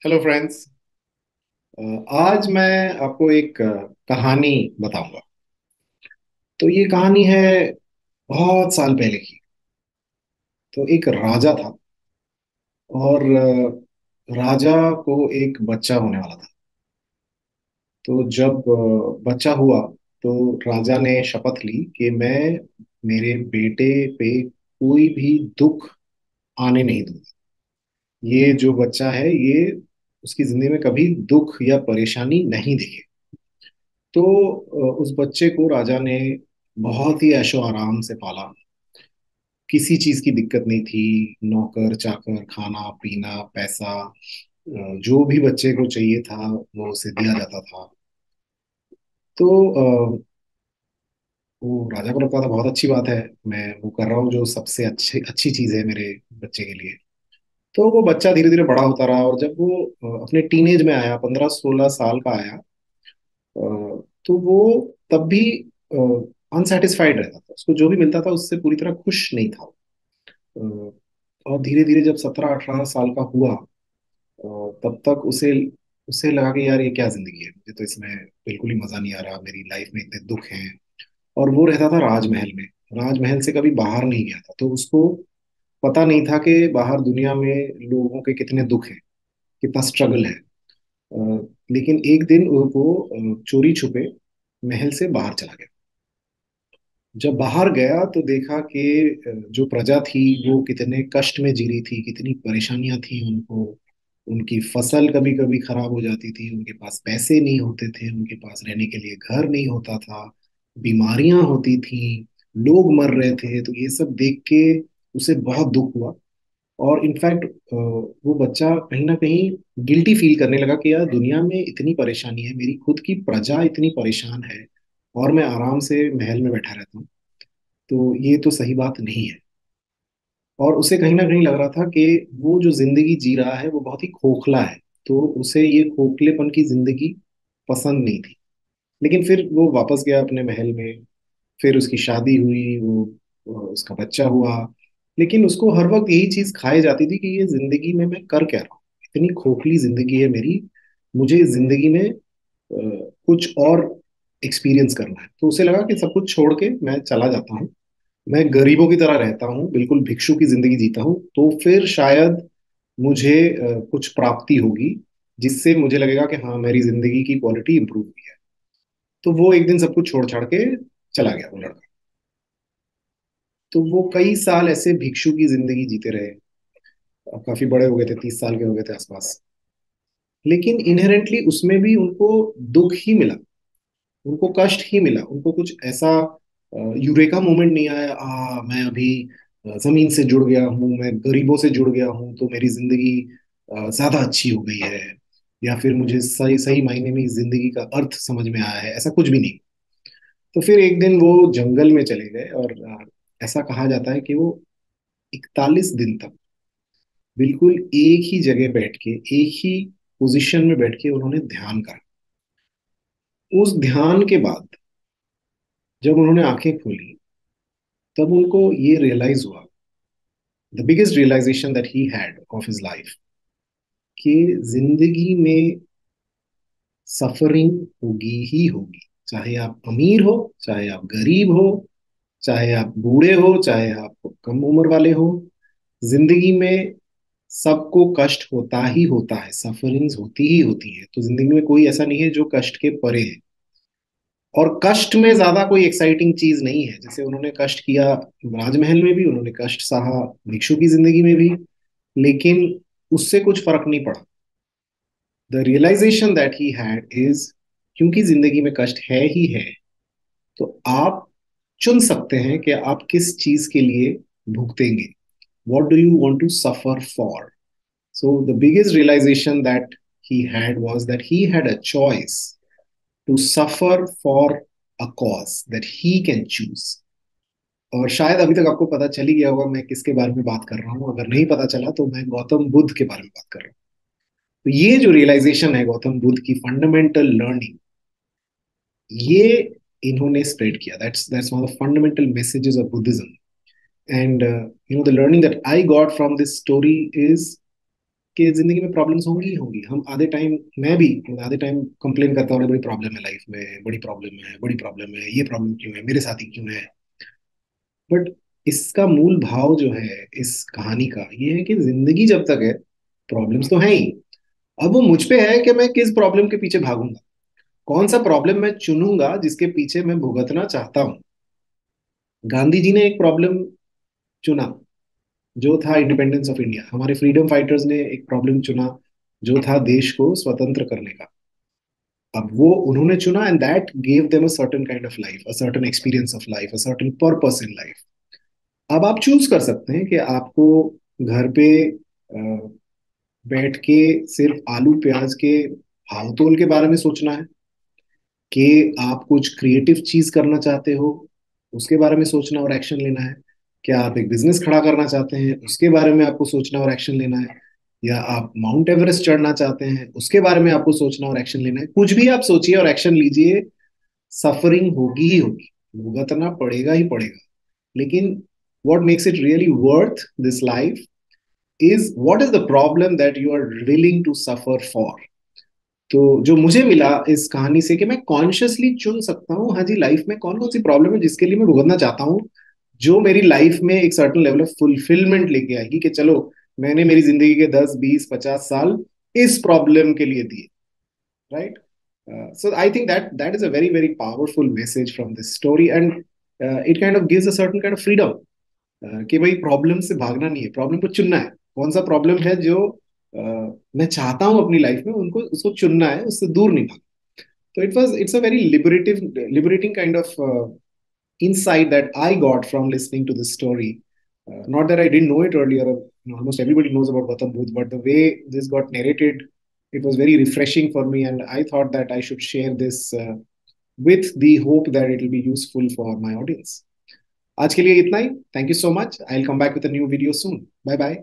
Hello friends. आज मैं आपको एक कहानी बताऊंगा। तो ये कहानी है बहुत साल पहले की। तो एक राजा था और राजा को एक बच्चा होने वाला था। तो जब बच्चा हुआ तो राजा ने शपथ ली कि मैं मेरे बेटे पे कोई भी दुख आने नहीं दूंगा। ये जो बच्चा है ये उसकी जिंदगी में कभी दुख या परेशानी नहीं देखे। तो उस बच्चे को राजा ने बहुत ही ऐशो आराम से पाला। किसी चीज की दिक्कत नहीं थी। नौकर चाकर, खाना पीना, पैसा, जो भी बच्चे को चाहिए था वो उसे दिया जाता था। तो वो राजा को लगता था बहुत अच्छी बात है, मैं वो कर रहा हूँ जो सबसे अच्छी अच्छी चीज है मेरे बच्चे के लिए। तो वो बच्चा धीरे धीरे बड़ा होता रहा और जब वो अपने टीनेज में आया, 15-16 साल का आया, तो वो तब भी अनसेटिस्फाइड रहता था। उसको जो भी मिलता था उससे पूरी तरह खुश नहीं था। और धीरे धीरे जब 17-18 साल का हुआ, तब तक उसे उसे लगा कि यार ये क्या जिंदगी है, मुझे तो इसमें बिल्कुल ही मजा नहीं आ रहा, मेरी लाइफ में इतने दुख हैं। और वो रहता था राजमहल में। राजमहल से कभी बाहर नहीं गया था, तो उसको पता नहीं था कि बाहर दुनिया में लोगों के कितने दुख हैं, कितना स्ट्रगल है। लेकिन एक दिन वो चोरी छुपे महल से बाहर चला गया। जब बाहर गया तो देखा कि जो प्रजा थी वो कितने कष्ट में जी रही थी, कितनी परेशानियां थी उनको। उनकी फसल कभी कभी खराब हो जाती थी, उनके पास पैसे नहीं होते थे, उनके पास रहने के लिए घर नहीं होता था, बीमारियां होती थी, लोग मर रहे थे। तो ये सब देख के उसे बहुत दुख हुआ। और इनफैक्ट वो बच्चा कहीं ना कहीं गिल्टी फील करने लगा कि यार दुनिया में इतनी परेशानी है, मेरी खुद की प्रजा इतनी परेशान है, और मैं आराम से महल में बैठा रहता हूँ। तो ये तो सही बात नहीं है। और उसे कहीं ना कहीं लग रहा था कि वो जो जिंदगी जी रहा है वो बहुत ही खोखला है। तो उसे ये खोखलेपन की जिंदगी पसंद नहीं थी। लेकिन फिर वो वापस गया अपने महल में। फिर उसकी शादी हुई, वो उसका बच्चा हुआ। लेकिन उसको हर वक्त यही चीज खाई जाती थी कि ये जिंदगी में मैं कर क्या रहा हूँ, इतनी खोखली जिंदगी है मेरी, मुझे इस जिंदगी में कुछ और एक्सपीरियंस करना है। तो उसे लगा कि सब कुछ छोड़ के मैं चला जाता हूँ, मैं गरीबों की तरह रहता हूँ, बिल्कुल भिक्षु की जिंदगी जीता हूँ, तो फिर शायद मुझे कुछ प्राप्ति होगी, जिससे मुझे लगेगा कि हाँ मेरी जिंदगी की क्वालिटी इंप्रूव हुई है। तो वो एक दिन सब कुछ छोड़ छाड़ के चला गया वो लड़का। तो वो कई साल ऐसे भिक्षु की जिंदगी जीते रहे। अब काफी बड़े हो गए थे, 30 साल के हो गए थे आसपास। लेकिन इनहेरेंटली उसमें भी उनको दुख ही मिला, उनको कष्ट ही मिला। उनको कुछ ऐसा यूरेका मोमेंट नहीं आया, मैं अभी जमीन से जुड़ गया हूँ, मैं गरीबों से जुड़ गया हूँ तो मेरी जिंदगी ज्यादा अच्छी हो गई है, या फिर मुझे सही सही मायने में इस जिंदगी का अर्थ समझ में आया है, ऐसा कुछ भी नहीं। तो फिर एक दिन वो जंगल में चले गए और ऐसा कहा जाता है कि वो 41 दिन तक बिल्कुल एक ही जगह बैठ के, एक ही पोजीशन में बैठ के उन्होंने ध्यान करा। उस ध्यान के बाद जब उन्होंने आंखें खोली, तब उनको ये रियलाइज हुआ, the biggest realization that he had of his life, कि जिंदगी में सफरिंग होगी ही होगी। चाहे आप अमीर हो, चाहे आप गरीब हो, चाहे आप बूढ़े हो, चाहे आप कम उम्र वाले हो, जिंदगी में सबको कष्ट होता ही होता है, सफरिंग्स होती ही होती है। तो जिंदगी में कोई ऐसा नहीं है जो कष्ट के परे है। और कष्ट में ज्यादा कोई एक्साइटिंग चीज नहीं है। जैसे उन्होंने कष्ट किया राजमहल में भी, उन्होंने कष्ट सहा भिक्षु की जिंदगी में भी, लेकिन उससे कुछ फर्क नहीं पड़ा। The realization that he had is, क्योंकि जिंदगी में कष्ट है ही है, तो आप चुन सकते हैं कि आप किस चीज के लिए भुगतेंगे। What do you want to suffer for? So the biggest realization that he had was that he had a choice to suffer for a cause that he can choose. और शायद अभी तक आपको पता चल ही गया होगा मैं किसके बारे में बात कर रहा हूँ। अगर नहीं पता चला तो मैं गौतम बुद्ध के बारे में बात कर रहा हूँ। तो ये जो रियलाइजेशन है गौतम बुद्ध की, फंडामेंटल लर्निंग, ये इन्होंने स्प्रेड किया। That's one of the fundamental messages of Buddhism. And the learning that I got from this story is कि जिंदगी में प्रॉब्लम्स होंगी ही होंगी। हम आधे टाइम, मैं भी आधे टाइम कंप्लेन करता हूँ, बड़ी प्रॉब्लम है लाइफ में, बड़ी प्रॉब्लम है, बड़ी प्रॉब्लम है, ये प्रॉब्लम क्यों है, मेरे साथ ही क्यों है। बट इसका मूल भाव जो है इस कहानी का, ये है कि जिंदगी जब तक है, प्रॉब्लम्स तो है ही। अब वो मुझ पे है कि मैं किस प्रॉब्लम के पीछे भागूंगा, कौन सा प्रॉब्लम मैं चुनूंगा जिसके पीछे मैं भुगतना चाहता हूँ। गांधी जी ने एक प्रॉब्लम चुना, जो था इंडिपेंडेंस ऑफ इंडिया। हमारे फ्रीडम फाइटर्स ने एक प्रॉब्लम चुना, जो था देश को स्वतंत्र करने का। अब वो उन्होंने चुना, and that gave them a certain kind of life, a certain experience of life, a certain purpose in life. अब आप चूज कर सकते हैं कि आपको घर पे बैठ के सिर्फ आलू प्याज के भाव तोल के बारे में सोचना है, कि आप कुछ क्रिएटिव चीज करना चाहते हो, उसके बारे में सोचना और एक्शन लेना है। क्या आप एक बिजनेस खड़ा करना चाहते हैं, उसके बारे में आपको सोचना और एक्शन लेना है। या आप माउंट एवरेस्ट चढ़ना चाहते हैं, उसके बारे में आपको सोचना और एक्शन लेना है। कुछ भी आप सोचिए और एक्शन लीजिए, सफरिंग होगी ही होगी, भुगतना पड़ेगा ही पड़ेगा। लेकिन what makes it really worth this life is what is the problem that you are willing to suffer for। तो जो मुझे मिला इस कहानी से, कि मैं कॉन्शियसली चुन सकता हूँ, हाँ जी, लाइफ में कौन कौन सी प्रॉब्लम है जिसके लिए मैं भुगतना चाहता हूँ, जो मेरी लाइफ में एक सर्टेन लेवल ऑफ फुलफिलमेंट लेके आएगी, कि चलो, मैंने मेरी जिंदगी के 10 20 50 साल इस प्रॉब्लम के लिए दिए। Right. So I think that is a very very powerful message from this story, and it kind of gives a certain kind of freedom, कि भाई प्रॉब्लम से भागना नहीं है, प्रॉब्लम को चुनना है। कौन सा प्रॉब्लम है जो मैं चाहता हूँ अपनी लाइफ में, उनको उसको चुनना है, उससे दूर नहीं भागना। तो it's a very liberating kind of insight that I got from listening to this story. Not that I didn't know it earlier. Almost everybody knows about Gautam Budh, but the way this got narrated, it was very refreshing for me, and I thought that I should share this with the hope that it will be useful for my audience. आज के लिए इतना ही। Thank you so much. I will come back with a new video soon. Bye bye.